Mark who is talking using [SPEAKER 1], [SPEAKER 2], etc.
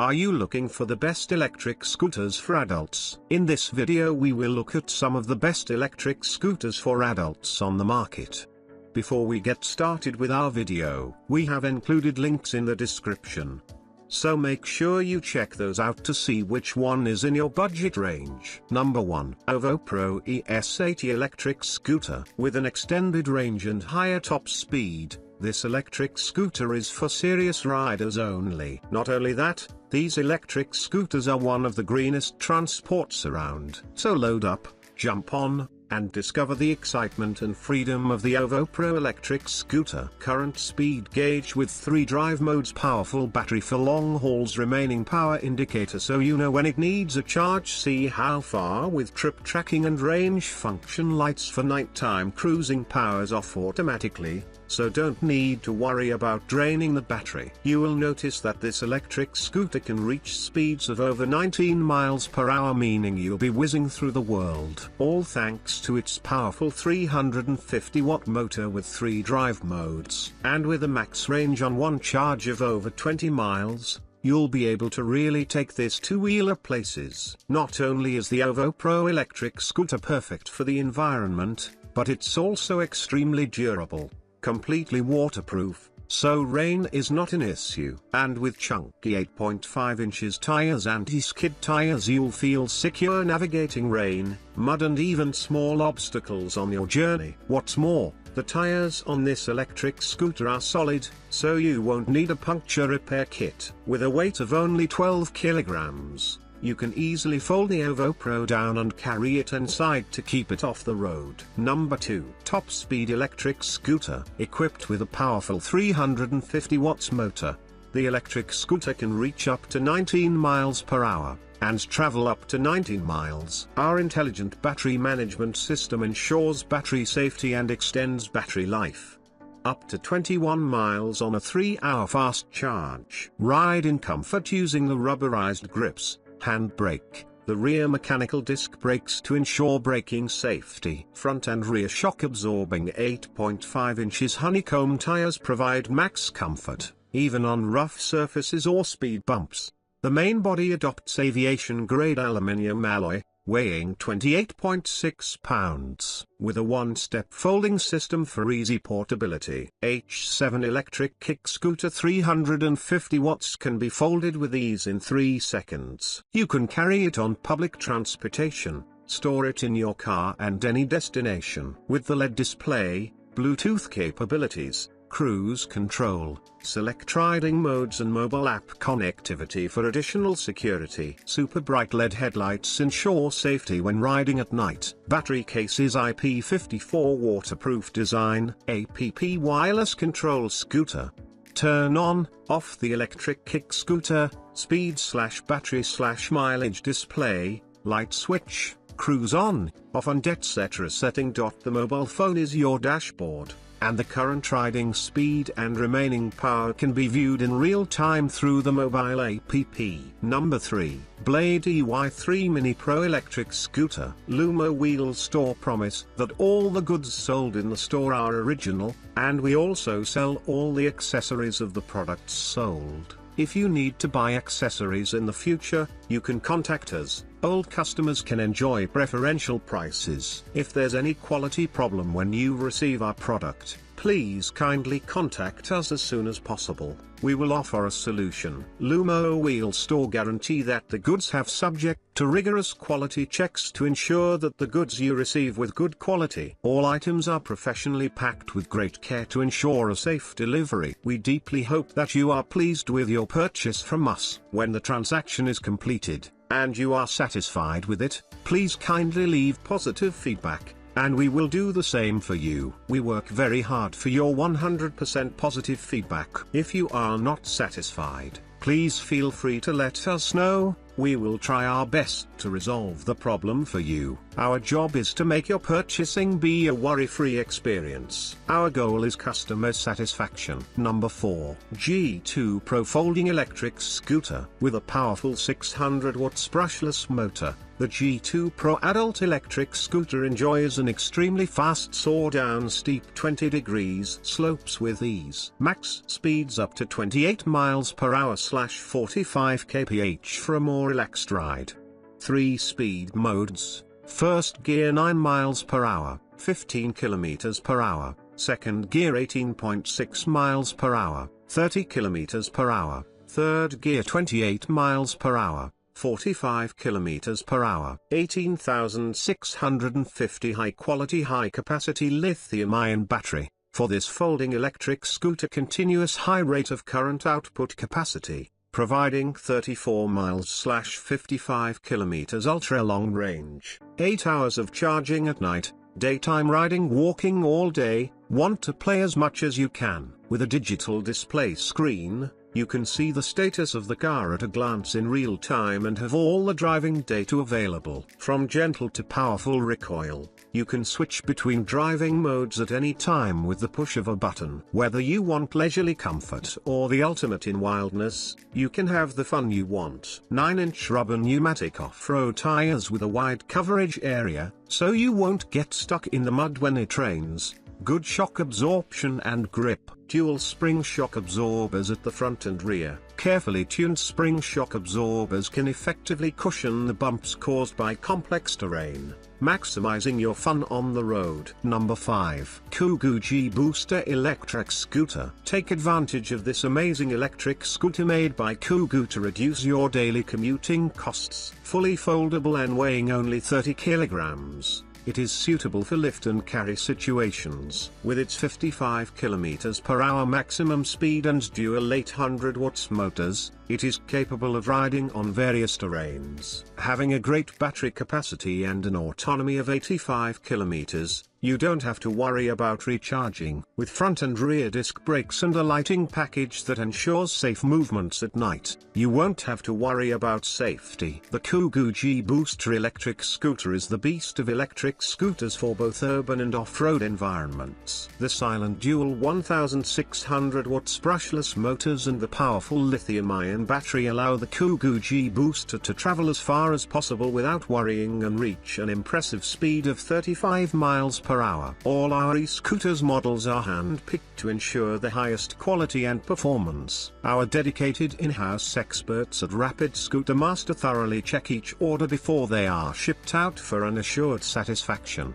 [SPEAKER 1] Are you looking for the best electric scooters for adults? In this video we will look at some of the best electric scooters for adults on the market. Before we get started with our video, we have included links in the description. So make sure you check those out to see which one is in your budget range. Number 1. AOVOPRO ES80 electric scooter. With an extended range and higher top speed, this electric scooter is for serious riders only. Not only that, these electric scooters are one of the greenest transports around. So load up, jump on, and discover the excitement and freedom of the AOVOPRO electric scooter. Current speed gauge with 3 drive modes, powerful battery for long hauls, remaining power indicator so you know when it needs a charge, see how far with trip tracking, and range function lights for nighttime cruising, powers off automatically, so don't need to worry about draining the battery. You will notice that this electric scooter can reach speeds of over 19 miles per hour, meaning you'll be whizzing through the world. All thanks to its powerful 350-watt motor with 3 drive modes. And with a max range on one charge of over 20 miles, you'll be able to really take this two-wheeler places. Not only is the AOVOPRO electric scooter perfect for the environment, but it's also extremely durable. Completely waterproof, so rain is not an issue. And with chunky 8.5 inches tires, anti-skid tires, you'll feel secure navigating rain, mud and even small obstacles on your journey. What's more, the tires on this electric scooter are solid, so you won't need a puncture repair kit. With a weight of only 12 kilograms, you can easily fold the AOVOPRO down and carry it inside to keep it off the road. Number 2. Top speed electric scooter. Equipped with a powerful 350 watts motor, the electric scooter can reach up to 19 miles per hour, and travel up to 19 miles. Our intelligent battery management system ensures battery safety and extends battery life up to 21 miles on a 3-hour fast charge. Ride in comfort using the rubberized grips, hand brake, the rear mechanical disc brakes to ensure braking safety. Front and rear shock absorbing 8.5 inches honeycomb tires provide max comfort, even on rough surfaces or speed bumps. The main body adopts aviation grade aluminium alloy, weighing 28.6 pounds, with a one-step folding system for easy portability. H7 electric kick scooter 350 watts can be folded with ease in 3 seconds. You can carry it on public transportation, store it in your car and any destination. With the LED display, Bluetooth capabilities, cruise control, select riding modes and mobile app connectivity for additional security. Super bright LED headlights ensure safety when riding at night. Battery cases IP54 waterproof design. APP wireless control scooter. Turn on, off the electric kick scooter, speed/battery/mileage display, light switch, cruise on, off and etc. setting. The mobile phone is your dashboard, and the current riding speed and remaining power can be viewed in real time through the mobile app. Number 3. Blade EY3 Mini Pro electric scooter. Lumo Wheel Store promise that all the goods sold in the store are original, and we also sell all the accessories of the products sold. If you need to buy accessories in the future, you can contact us. Old customers can enjoy preferential prices. If there's any quality problem when you receive our product, please kindly contact us as soon as possible. We will offer a solution. Lumo Wheel Store guarantee that the goods have subject to rigorous quality checks to ensure that the goods you receive with good quality. All items are professionally packed with great care to ensure a safe delivery. We deeply hope that you are pleased with your purchase from us. When the transaction is completed, and you are satisfied with it, please kindly leave positive feedback, and we will do the same for you. We work very hard for your 100% positive feedback. If you are not satisfied, please feel free to let us know. We will try our best to resolve the problem for you. Our job is to make your purchasing be a worry-free experience. Our goal is customer satisfaction. Number 4. G2 Pro Folding Electric Scooter. With a powerful 600 watts brushless motor, the G2 Pro Adult Electric Scooter enjoys an extremely fast soar down steep 20 degrees slopes with ease. Max speeds up to 28 miles per hour / 45 kph for a more relaxed ride. 3 speed modes. First gear 9 miles per hour, 15 kilometers per hour. Second gear 18.6 miles per hour, 30 kilometers per hour. Third gear 28 miles per hour, 45 kilometers per hour. 18,650 high-quality high-capacity lithium-ion battery. For this folding electric scooter, continuous high rate of current output capacity, providing 34 miles / 55 kilometers ultra-long range. 8 hours of charging at night, daytime riding, walking all day. Want to play as much as you can. With a digital display screen, you can see the status of the car at a glance in real time and have all the driving data available. From gentle to powerful recoil, you can switch between driving modes at any time with the push of a button. Whether you want leisurely comfort or the ultimate in wildness, you can have the fun you want. 9-inch rubber pneumatic off-road tires with a wide coverage area, so you won't get stuck in the mud when it rains. Good shock absorption and grip. Dual spring shock absorbers at the front and rear. Carefully tuned spring shock absorbers can effectively cushion the bumps caused by complex terrain, maximizing your fun on the road. Number 5. KUGOO G Booster Electric Scooter. Take advantage of this amazing electric scooter made by KUGOO to reduce your daily commuting costs. Fully foldable and weighing only 30 kilograms. It is suitable for lift and carry situations. With its 55 km per hour maximum speed and dual 800 watts motors, it is capable of riding on various terrains. Having a great battery capacity and an autonomy of 85 km, you don't have to worry about recharging. With front and rear disc brakes and a lighting package that ensures safe movements at night, you won't have to worry about safety. The KUGOO G Booster electric scooter is the beast of electric scooters for both urban and off-road environments. The silent dual 1600 watts brushless motors and the powerful lithium-ion battery allow the KUGOO G Booster to travel as far as possible without worrying and reach an impressive speed of 35 miles per hour. All our e-scooters models are hand-picked to ensure the highest quality and performance. Our dedicated in-house experts at Rapid Scooter Master thoroughly check each order before they are shipped out for an assured satisfaction.